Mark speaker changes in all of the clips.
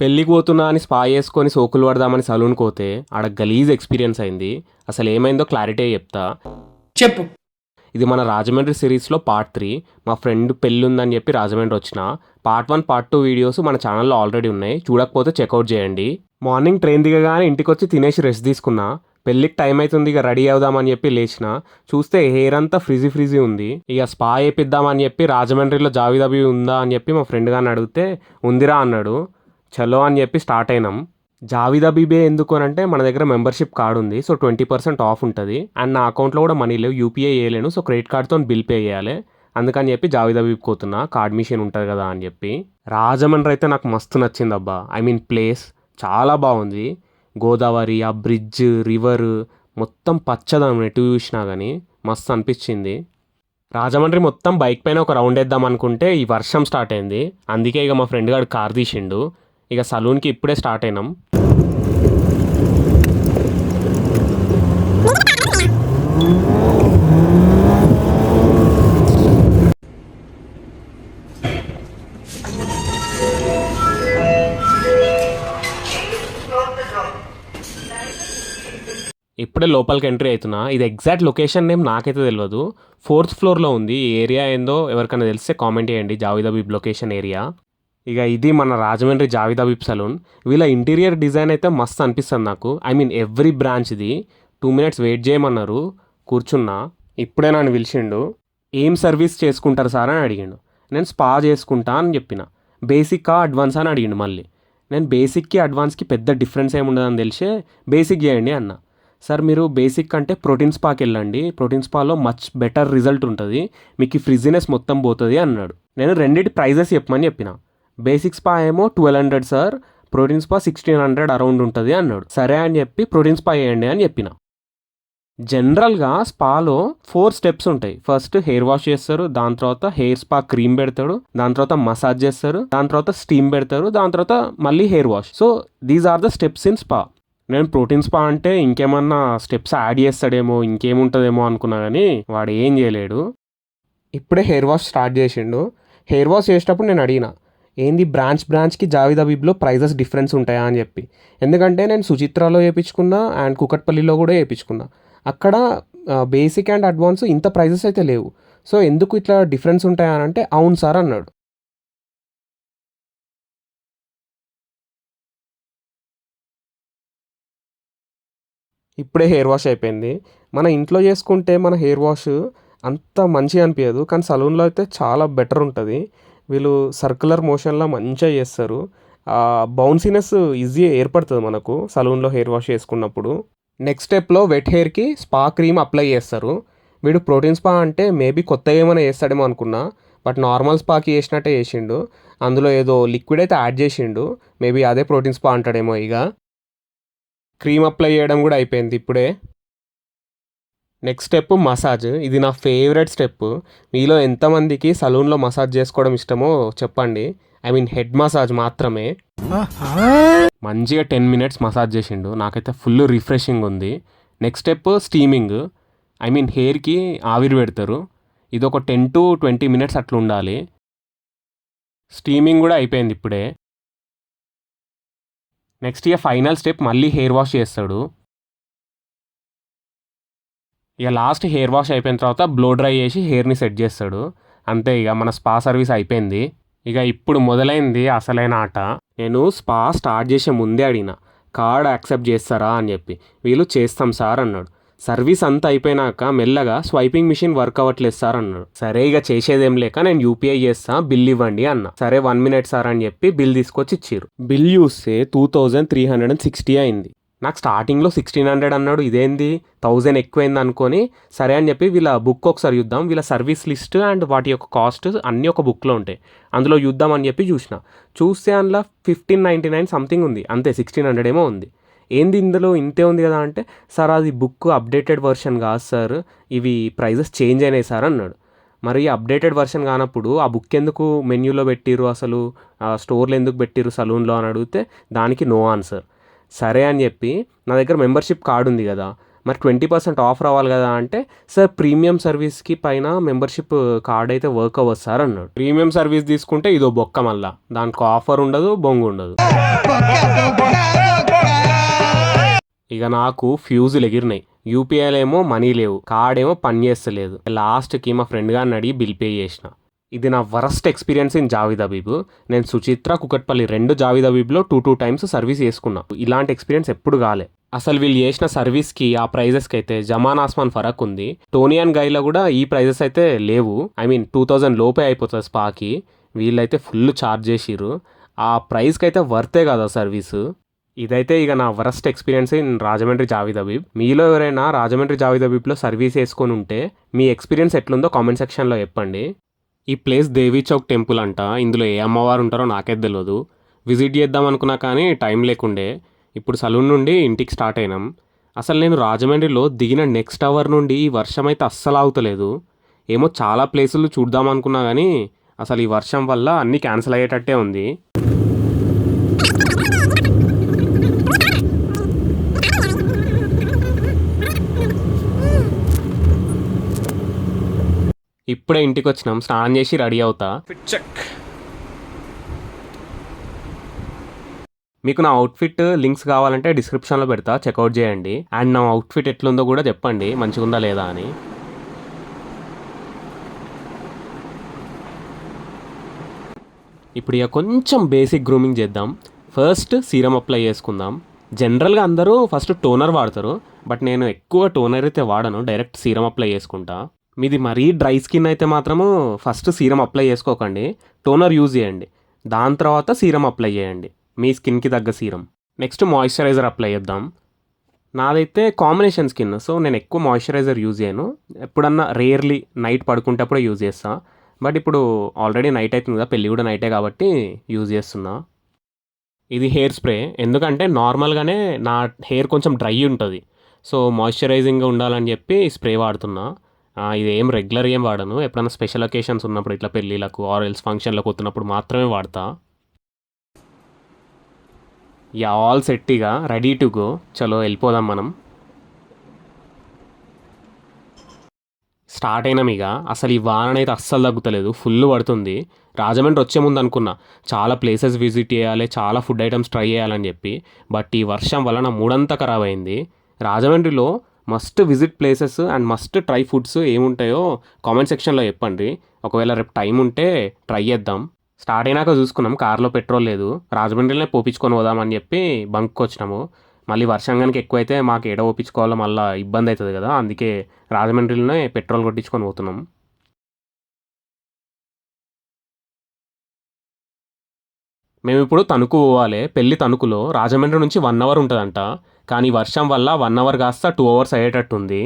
Speaker 1: పెళ్ళికి పోతున్నా అని స్పా చేసుకొని సోకులు పడదామని సలూన్కి పోతే ఆడ గలీజ్ ఎక్స్పీరియన్స్ అయింది. అసలు ఏమైందో క్లారిటీ చెప్తా.
Speaker 2: చెప్పు.
Speaker 1: ఇది మన రాజమండ్రి సిరీస్లో పార్ట్ 3. మా ఫ్రెండ్ పెళ్ళి ఉందని చెప్పి రాజమండ్రి వచ్చిన. పార్ట్ 1, పార్ట్ 2 వీడియోస్ మన ఛానల్లో ఆల్రెడీ ఉన్నాయి, చూడకపోతే చెక్అవుట్ చేయండి. మార్నింగ్ ట్రైన్ దిగగానే ఇంటికి వచ్చి తినేసి రెస్ట్ తీసుకున్నా. పెళ్ళికి టైం అవుతుంది, ఇక రెడీ అవుదామని చెప్పి లేచిన. చూస్తే హెయిర్ అంతా ఫ్రిజీ ఉంది. ఇక స్పా వేపిద్దామని చెప్పి రాజమండ్రిలో జావిదబి ఉందా అని చెప్పి మా ఫ్రెండ్ గారిని అడిగితే ఉందిరా అన్నాడు. చలో అని చెప్పి స్టార్ట్ అయినాం. జావిదబీబే ఎందుకు అని అంటే మన దగ్గర మెంబర్షిప్ కార్డు ఉంది, సో 20% ఆఫ్ ఉంటుంది. అండ్ నా అకౌంట్లో కూడా మనీ లేవు, యూపీఐ వేయలేను, సో క్రెడిట్ కార్డ్తో బిల్ పే చేయాలి. అందుకని చెప్పి జావిదబీబ్ పోతున్నా, కార్డ్ మిషన్ ఉంటుంది కదా అని చెప్పి. రాజమండ్రి అయితే నాకు మస్తు నచ్చింది అబ్బా. ఐ మీన్ ప్లేస్ చాలా బాగుంది. గోదావరి, ఆ బ్రిడ్జ్, రివర్ మొత్తం పచ్చదనం ఎటు చూసినా కానీ మస్తు అనిపించింది. రాజమండ్రి మొత్తం బైక్ పైన ఒక రౌండ్ వేద్దాం అనుకుంటే ఈ వర్షం స్టార్ట్ అయింది. అందుకే ఇక మా ఫ్రెండ్ గారు కార్ తీసిండు. ఇక సలూన్కి ఇప్పుడే స్టార్ట్ అయినాం. ఇప్పుడే లోపలికి ఎంట్రీ అవుతున్నా. ఇది ఎగ్జాక్ట్ లొకేషన్ నేమ్ నాకైతే తెలియదు. 4th ఫ్లోర్లో ఉంది. ఈ ఏరియా ఏందో ఎవరికైనా తెలిస్తే కామెంట్ చేయండి, జావిదబీబ్ లొకేషన్ ఏరియా. ఇక ఇది మన రాజమండ్రి జావిదబీబ్ సలూన్. వీళ్ళ ఇంటీరియర్ డిజైన్ అయితే మస్తు అనిపిస్తుంది నాకు. I mean every బ్రాంచ్ది. 2 minutes wait చేయమన్నారు, కూర్చున్నా. ఇప్పుడే నన్ను పిలిచిండు. ఏం సర్వీస్ చేసుకుంటారు సార్ అని అడిగిండు. నేను స్పా చేసుకుంటా అని చెప్పిన. బేసిక్కా అడ్వాన్స్ అని అడిగిండు మళ్ళీ. నేను బేసిక్కి అడ్వాన్స్కి పెద్ద డిఫరెన్స్ ఏముండదని తెలిసే బేసిక్ చేయండి అన్న. సార్ మీరు బేసిక్ అంటే ప్రోటీన్ స్పాకి వెళ్ళండి, ప్రోటీన్ స్పాలో మచ్ బెటర్ రిజల్ట్ ఉంటుంది, మీకు ఈ ఫ్రిజినెస్ మొత్తం పోతుంది అన్నాడు. నేను రెండింటి ప్రైజెస్ చెప్పమని చెప్పిన. బేసిక్ స్పా ఏమో 1200 సార్, ప్రోటీన్ స్పా 1600 అరౌండ్ ఉంటుంది అన్నాడు. సరే అని చెప్పి ప్రోటీన్ స్పా వేయండి అని చెప్పిన. జనరల్గా స్పాలో 4 స్టెప్స్ ఉంటాయి. ఫస్ట్ హెయిర్ వాష్ చేస్తారు, దాని తర్వాత హెయిర్ స్పా క్రీమ్ పెడతాడు, దాని తర్వాత మసాజ్ చేస్తారు, దాని తర్వాత స్టీమ్ పెడతారు, దాని తర్వాత మళ్ళీ hair wash. So these are the steps in spa. నేను ప్రోటీన్ స్పా అంటే ఇంకేమన్నా స్టెప్స్ యాడ్ చేస్తాడేమో, ఇంకేముంటుందేమో అనుకున్నా కానీ వాడు ఏం చేయలేడు. ఇప్పుడే హెయిర్ వాష్ స్టార్ట్ చేసిండు. హెయిర్ వాష్ చేసేటప్పుడు నేను అడిగిన, ఏంది బ్రాంచ్కి జావిదబీబ్లో ప్రైజెస్ డిఫరెన్స్ ఉంటాయా అని చెప్పి. ఎందుకంటే నేను సుచిత్రాలో వేయించుకున్నా అండ్ కుకట్పల్లిలో కూడా వేయించుకున్నా. అక్కడ బేసిక్ అండ్ అడ్వాన్స్ ఇంత ప్రైజెస్ అయితే లేవు. సో ఎందుకు ఇట్లా డిఫరెన్స్ ఉంటాయా అని అంటే అవును సార్ అన్నాడు. ఇప్పుడే హెయిర్ వాష్ అయిపోయింది. మన ఇంట్లో చేసుకుంటే మన హెయిర్ వాష్ అంత మంచిగా అనిపించదు, కానీ సలూన్లో అయితే చాలా బెటర్ ఉంటుంది. వీళ్ళు సర్క్యులర్ మోషన్లో మంచిగా చేస్తారు. బౌన్సీనెస్ ఈజీగా ఏర్పడుతుంది మనకు సలూన్లో హెయిర్ వాష్ చేసుకున్నప్పుడు. నెక్స్ట్ స్టెప్లో వెట్ హెయిర్కి స్పా క్రీమ్ అప్లై చేస్తారు. వీడు ప్రోటీన్ స్పా అంటే మేబీ కొత్తగా ఏమైనా చేస్తాడేమో అనుకున్నా, బట్ నార్మల్ స్పాకి చేసినట్టే చేసిండు. అందులో ఏదో లిక్విడ్ అయితే యాడ్ చేసిండు, మేబీ అదే ప్రోటీన్ స్పా అంటాడేమో. ఇక క్రీమ్ అప్లై చేయడం కూడా అయిపోయింది ఇప్పుడే. Next step massage. ఇది నా ఫేవరెట్ స్టెప్. మీలో ఎంతమందికి సలూన్లో మసాజ్ చేసుకోవడం ఇష్టమో చెప్పండి. ఐ మీన్ హెడ్ మసాజ్ మాత్రమే. మంచిగా 10 minutes మసాజ్ చేసిండు, నాకైతే ఫుల్ రిఫ్రెషింగ్ ఉంది. Next step steaming. I mean హెయిర్కి ఆవిరి పెడతారు. ఇది ఒక 10 to 20 minutes అట్లా ఉండాలి. స్టీమింగ్ కూడా అయిపోయింది ఇప్పుడే. నెక్స్ట్ ఇక ఫైనల్ స్టెప్ మళ్ళీ హెయిర్ వాష్ చేస్తాడు. ఇక లాస్ట్ హెయిర్ వాష్ అయిపోయిన తర్వాత బ్లో డ్రై చేసి హెయిర్ని సెట్ చేస్తాడు. అంతే, ఇక మన స్పా సర్వీస్ అయిపోయింది. ఇక ఇప్పుడు మొదలైంది అసలైన ఆట. నేను స్పా స్టార్ట్ చేసే ముందే అడిగిన, కార్డ్ యాక్సెప్ట్ చేస్తారా అని చెప్పి. వీళ్ళు చేస్తాం సార్ అన్నాడు. సర్వీస్ అంతా అయిపోయినాక మెల్లగా స్వైపింగ్ మిషన్ వర్క్ అవ్వట్లేదు సార్ అన్నాడు. సరే ఇక చేసేదేం లేక నేను యూపీఐ చేస్తా, బిల్ ఇవ్వండి అన్న. సరే 1 minute సార్ అని చెప్పి బిల్ తీసుకొచ్చి ఇచ్చారు. బిల్ చూస్తే 2360 అయింది. నాకు స్టార్టింగ్లో 1600 అన్నాడు, ఇదేంది 1000 ఎక్కువైంది అనుకొని సరే అని చెప్పి వీళ్ళ బుక్ ఒకసారి చూద్దాం, వీళ్ళ సర్వీస్ లిస్ట్ అండ్ వాటి యొక్క కాస్ట్ అన్నీ ఒక బుక్లో ఉంటాయి, అందులో చూద్దాం అని చెప్పి చూస్తే అందులో 1599 సంథింగ్ ఉంది, అంతే 1600 ఏమో ఉంది. ఏంది ఇందులో ఇంతే ఉంది కదా అంటే, సార్ అది బుక్ అప్డేటెడ్ వర్షన్ కాదు సార్, ఇవి ప్రైజెస్ చేంజ్ అయినాయి సార్ అన్నాడు. మరి అప్డేటెడ్ వర్షన్ కానప్పుడు ఆ బుక్ ఎందుకు మెన్యూలో పెట్టిరు, అసలు స్టోర్లో ఎందుకు పెట్టిరు సలూన్లో అని అడిగితే దానికి నో ఆన్సర్. సరే అని చెప్పి నా దగ్గర మెంబర్షిప్ కార్డు ఉంది కదా, మరి 20% ఆఫ్ రావాలి కదా అంటే, సార్ ప్రీమియం సర్వీస్కి పైన మెంబర్షిప్ కార్డ్ అయితే వర్క్ అవ్వదు సార్ అన్నాడు. ప్రీమియం సర్వీస్ తీసుకుంటే ఇదో బొక్క, మళ్ళా దానికి ఆఫర్ ఉండదు, బొంగు ఉండదు. ఇక నాకు ఫ్యూజులు ఎగిరినాయి. యూపీఐలో ఏమో మనీ లేవు, కార్డ్ ఏమో పని చేస్తలేదు. లాస్ట్కి మా ఫ్రెండ్ గారిని అడిగి బిల్ పే చేసిన. ఇది నా worst experience in Javed Habib. నేను సుచిత్ర, కుకట్పల్లి 2 జావీద్ హబీబ్లో 2 టైమ్స్ సర్వీస్ చేసుకున్నా. ఇలాంటి ఎక్స్పీరియన్స్ ఎప్పుడు కాలే. అసలు వీళ్ళు చేసిన సర్వీస్కి ఆ ప్రైజెస్కి అయితే జమాన్ ఆస్మాన్ ఫరక్ ఉంది. టోనీ అండ్ గైలో కూడా ఈ ప్రైజెస్ అయితే లేవు. ఐ మీన్ 2000 లోపే అయిపోతుంది స్పాకి. వీళ్ళైతే ఫుల్ ఛార్జ్ చేసిర్రు. ఆ ప్రైస్కి అయితే వర్తే కదా సర్వీసు. ఇదైతే ఇక నా worst experience in Rajahmundry Javed Habib. మీలో ఎవరైనా రాజమండ్రి జావీద్ హబీబ్లో సర్వీస్ వేసుకొని ఉంటే మీ ఎక్స్పీరియన్స్ ఎట్లుందో కామెంట్ సెక్షన్లో చెప్పండి. ఈ ప్లేస్ దేవీ చౌక్ టెంపుల్ అంట. ఇందులో ఏ అమ్మవారు ఉంటారో నాకే తెలియదు. విజిట్ చేద్దాం అనుకున్నా కానీ టైం లేకుండే. ఇప్పుడు సలూన్ నుండి ఇంటికి స్టార్ట్ అయినాం. అసలు నేను రాజమండ్రిలో దిగిన నెక్స్ట్ అవర్ నుండి ఈ వర్షం అయితే అస్సలు ఆగుతలేదు. ఏమో చాలా ప్లేసులు చూద్దాం అనుకున్నా కానీ అసలు ఈ వర్షం వల్ల అన్నీ క్యాన్సిల్ అయ్యేటట్టే ఉంది. ఇప్పుడే ఇంటికి వచ్చినాం, స్నానం చేసి రెడీ అవుతా. చెక్. మీకు నా అవుట్ఫిట్ లింక్స్ కావాలంటే డిస్క్రిప్షన్లో పెడతా, చెక్అవుట్ చేయండి. అండ్ నా అవుట్ఫిట్ ఎట్లుందో కూడా చెప్పండి, మంచిగా ఉందా లేదా అని. ఇప్పుడు ఇక కొంచెం బేసిక్ గ్రూమింగ్ చేద్దాం. ఫస్ట్ సీరం అప్లై చేసుకుందాం. జనరల్గా అందరూ ఫస్ట్ టోనర్ వాడతారు, బట్ నేను ఎక్కువ టోనర్ అయితే వాడను, డైరెక్ట్ సీరం అప్లై చేసుకుంటా. మీది మరీ డ్రై స్కిన్ అయితే మాత్రము ఫస్ట్ సీరం అప్లై చేసుకోకండి, టోనర్ యూజ్ చేయండి. దాని తర్వాత సీరం అప్లై చేయండి, మీ స్కిన్కి తగ్గ సీరం. నెక్స్ట్ మాయిశ్చరైజర్ అప్లై చేద్దాం. నాదైతే కాంబినేషన్ స్కిన్, సో నేను ఎక్కువ మాయిశ్చరైజర్ యూజ్ చేయను. ఎప్పుడన్నా రేర్లీ నైట్ పడుకుంటప్పుడే యూజ్ చేస్తాను. బట్ ఇప్పుడు ఆల్రెడీ నైట్ అవుతుంది కదా, పెళ్ళి కూడా నైటే కాబట్టి యూజ్ చేస్తున్నా. ఇది హెయిర్ స్ప్రే. ఎందుకంటే నార్మల్గానే నా హెయిర్ కొంచెం డ్రై ఉంటుంది, సో మాయిశ్చరైజింగ్గా ఉండాలని చెప్పి స్ప్రే వాడుతున్నా. ఇది ఏం రెగ్యులర్ ఏం వాడను, ఎప్పుడైనా స్పెషల్ ఒకేషన్స్ ఉన్నప్పుడు ఇట్లా పెళ్ళిళ్ళకు ఆర్ ఎల్స్ ఫంక్షన్లకు వస్తున్నప్పుడు మాత్రమే వాడతా. యా, ఆల్ సెట్టిగా రెడీ టు గో. చలో వెళ్ళిపోదాం మనం. స్టార్ట్ అయినాం ఇక. అసలు ఈ వాన అయితే అస్సలు తగ్గుతలేదు, ఫుల్ పడుతుంది. రాజమండ్రి వచ్చే ముందు అనుకున్నా చాలా ప్లేసెస్ విజిట్ చేయాలి, చాలా ఫుడ్ ఐటమ్స్ ట్రై చేయాలని చెప్పి. బట్ ఈ వర్షం వల్ల నా మూడంతా ఖరాబ్ అయింది. రాజమండ్రిలో must visit places and must try foods ఏముంటాయో కామెంట్ సెక్షన్లో చెప్పండి. ఒకవేళ రేపు టైం ఉంటే ట్రై చేద్దాం. స్టార్ట్ అయినాక చూసుకున్నాం కార్లో పెట్రోల్ లేదు, రాజమండ్రిలోనే పోపించుకొని పోదామని చెప్పి బంక్కి వచ్చినాము. మళ్ళీ వర్షంగానికి ఎక్కువైతే మాకు ఎడ పోపించుకోవాలో మళ్ళీ ఇబ్బంది అవుతుంది కదా, అందుకే రాజమండ్రిలోనే పెట్రోల్ కొట్టించుకొని పోతున్నాం. మేము ఇప్పుడు తణుకు పోవాలి. పెళ్ళి తణుకులో, రాజమండ్రి నుంచి 1 అవర్ ఉంటుందంట. కానీ వర్షం వల్ల 1 అవర్ కాస్త 2 అవర్స్ అయ్యేటట్టుంది.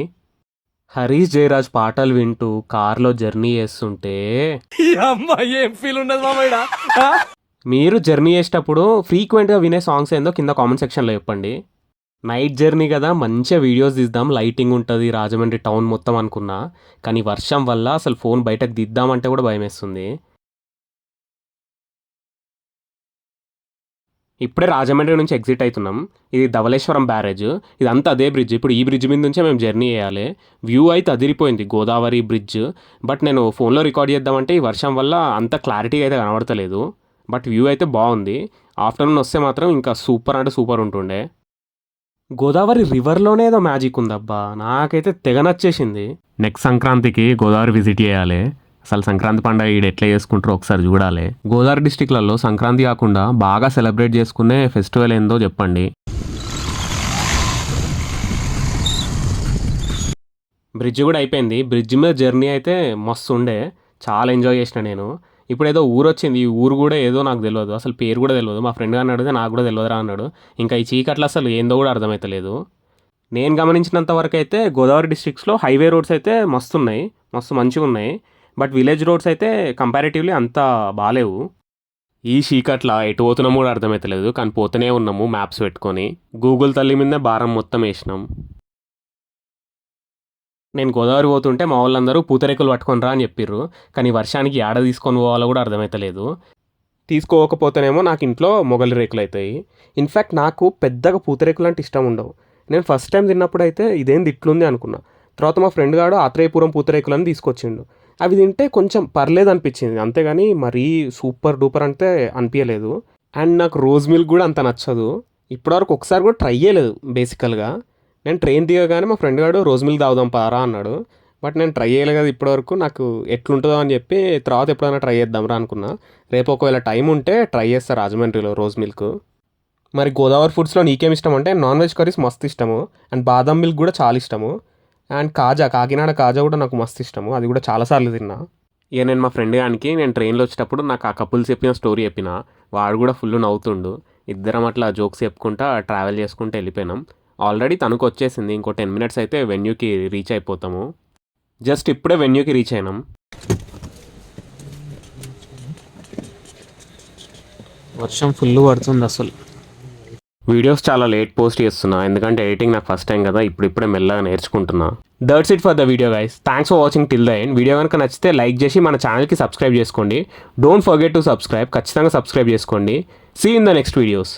Speaker 1: హరీష్ జయరాజ్ పాటలు వింటూ కార్లో జర్నీ చేస్తుంటే ఏం ఫీల్ ఉండదు మామయ్య. మీరు జర్నీ చేసేటప్పుడు ఫ్రీక్వెంట్గా వినే సాంగ్స్ ఏందో కింద కామెంట్ సెక్షన్లో చెప్పండి. నైట్ జర్నీ కదా, మంచిగా వీడియోస్ తీద్దాం, లైటింగ్ ఉంటుంది రాజమండ్రి టౌన్ మొత్తం అనుకున్నా. కానీ వర్షం వల్ల అసలు ఫోన్ బయటకు తీద్దామంటే కూడా భయం వేస్తుంది. ఇప్పుడే రాజమండ్రి నుంచి ఎగ్జిట్ అవుతున్నాం. ఇది ధవళేశ్వరం బ్యారేజ్, ఇదంతా అదే బ్రిడ్జ్. ఇప్పుడు ఈ బ్రిడ్జ్ మీద నుంచే మేము జర్నీ చేయాలి. వ్యూ అయితే అదిరిపోయింది, గోదావరి బ్రిడ్జ్. బట్ నేను ఫోన్లో రికార్డ్ చేద్దామంటే ఈ వర్షం వల్ల అంత క్లారిటీ అయితే కనబడతలేదు. బట్ వ్యూ అయితే బాగుంది. ఆఫ్టర్నూన్ వస్తే మాత్రం ఇంకా సూపర్ అంటే సూపర్ ఉంటుండే. గోదావరి రివర్లోనే ఏదో మ్యాజిక్ ఉందబ్బా, నాకైతే తెగ నచ్చేసింది. నెక్స్ట్ సంక్రాంతికి గోదావరి విజిట్ చేయాలి. అసలు సంక్రాంతి పండుగ ఈడ ఎట్లా చేసుకుంటారో ఒకసారి చూడాలి. గోదావరి డిస్టిక్లలో సంక్రాంతి కాకుండా బాగా సెలబ్రేట్ చేసుకునే ఫెస్టివల్ ఏందో చెప్పండి. బ్రిడ్జ్ కూడా అయిపోయింది. బ్రిడ్జ్ మీద జర్నీ అయితే మస్తు ఉండే, చాలా ఎంజాయ్ చేసిన నేను. ఇప్పుడు ఏదో ఊరు వచ్చింది, ఈ ఊరు కూడా ఏదో నాకు తెలియదు, అసలు పేరు కూడా తెలియదు. మా ఫ్రెండ్ గారిని అడిగితే నాకు కూడా తెలియదురా అన్నాడు. ఇంకా ఈ చీకట్లో అసలు ఏందో కూడా అర్థమవుతలేదు. నేను గమనించినంత వరకు అయితే గోదావరి డిస్ట్రిక్ట్స్లో హైవే రోడ్స్ అయితే మస్తు ఉన్నాయి, మస్తు మంచిగా ఉన్నాయి. బట్ విలేజ్ రోడ్స్ అయితే కంపారిటివ్లీ అంత బాగాలేవు. ఈ చీకట్లా ఎటు పోతున్నాము కూడా అర్థమవుతలేదు, కానీ పోతూనే ఉన్నాము మ్యాప్స్ పెట్టుకొని. గూగుల్ తల్లి మీద భారం మొత్తం వేసినాం. నేను గోదావరి పోతుంటే మా వాళ్ళందరూ పూతరేకులు పట్టుకొని రా అని చెప్పిర్రు, కానీ వర్షానికి ఏడ తీసుకొని పోవాలో కూడా అర్థమవుతలేదు. తీసుకోకపోతేనేమో నాకు ఇంట్లో మొగలి రేకులు అవుతాయి. ఇన్ఫ్యాక్ట్ నాకు పెద్దగా పూతరేకులు అంటే ఇష్టం ఉండవు, నేను ఫస్ట్ టైం తిన్నప్పుడు అయితే ఇదేంది ఇట్లుంది అనుకున్నా. తర్వాత మా ఫ్రెండ్ గాడు ఆత్రేయపురం పూతరేకులని తీసుకొచ్చిండు. అవి తింటే కొంచెం పర్లేదు అనిపించింది, అంతేగాని మరీ సూపర్ డూపర్ అంటే అనిపించలేదు. అండ్ నాకు రోజ్ మిల్క్ కూడా అంత నచ్చదు. ఇప్పటివరకు ఒకసారి కూడా ట్రై చేయలేదు బేసికల్గా. నేను ట్రైన్ దిగగానే మా ఫ్రెండ్ గాడు రోజ్ మిల్క్ తాగుదాం పారా అన్నాడు. బట్ నేను ట్రై చేయలేదు కదా ఇప్పటివరకు, నాకు ఎట్లుంటుందో అని చెప్పి తర్వాత ఎప్పుడైనా ట్రై చేద్దాంరా అనుకున్నా. రేపు ఒకవేళ టైం ఉంటే ట్రై చేస్తా రాజమండ్రిలో రోజ్ మిల్క్. మరి గోదావరి ఫుడ్స్లో నీకేమి ఇష్టం అంటే నాన్ వెజ్ కర్రీస్ మస్తు ఇష్టము, అండ్ బాదం మిల్క్ కూడా చాలా ఇష్టము, అండ్ కాకినాడ కాజా కూడా నాకు మస్తు ఇష్టము, అది కూడా చాలాసార్లు తిన్నా. ఇక నేను మా ఫ్రెండ్ గానికి నేను ట్రైన్లో వచ్చేటప్పుడు నాకు ఆ కపుల్స్ చెప్పిన స్టోరీ చెప్పిన, వాడు కూడా ఫుల్ నవ్వుతుండు. ఇద్దరం అట్లా జోక్స్ చెప్పుకుంటా ట్రావెల్ చేసుకుంటూ వెళ్ళిపోయినాం. ఆల్రెడీ తనకు వచ్చేసింది, ఇంకో 10 minutes అయితే వెన్యూకి రీచ్ అయిపోతాము. జస్ట్ ఇప్పుడే వెన్యూకి రీచ్ అయినాం. వర్షం ఫుల్ పడుతుంది అసలు. వీడియోస్ చాలా లేట్ పోస్ట్ చేస్తున్నా, ఎందుకంటే ఎడిటింగ్ నాకు ఫస్ట్ టైం కదా, ఇప్పుడిప్పుడే మెల్లగా నేర్చుకుంటున్నా. That's it for the video guys. Thanks for watching till the end. Video కనుక నచ్చితే లైక్ చేసి మన ఛానల్కి సబ్స్క్రైబ్ చేసుకోండి. డోంట్ ఫర్గెట్ టు సబ్స్క్రైబ్, ఖచ్చితంగా సబ్స్క్రైబ్ చేసుకోండి. See in the next videos.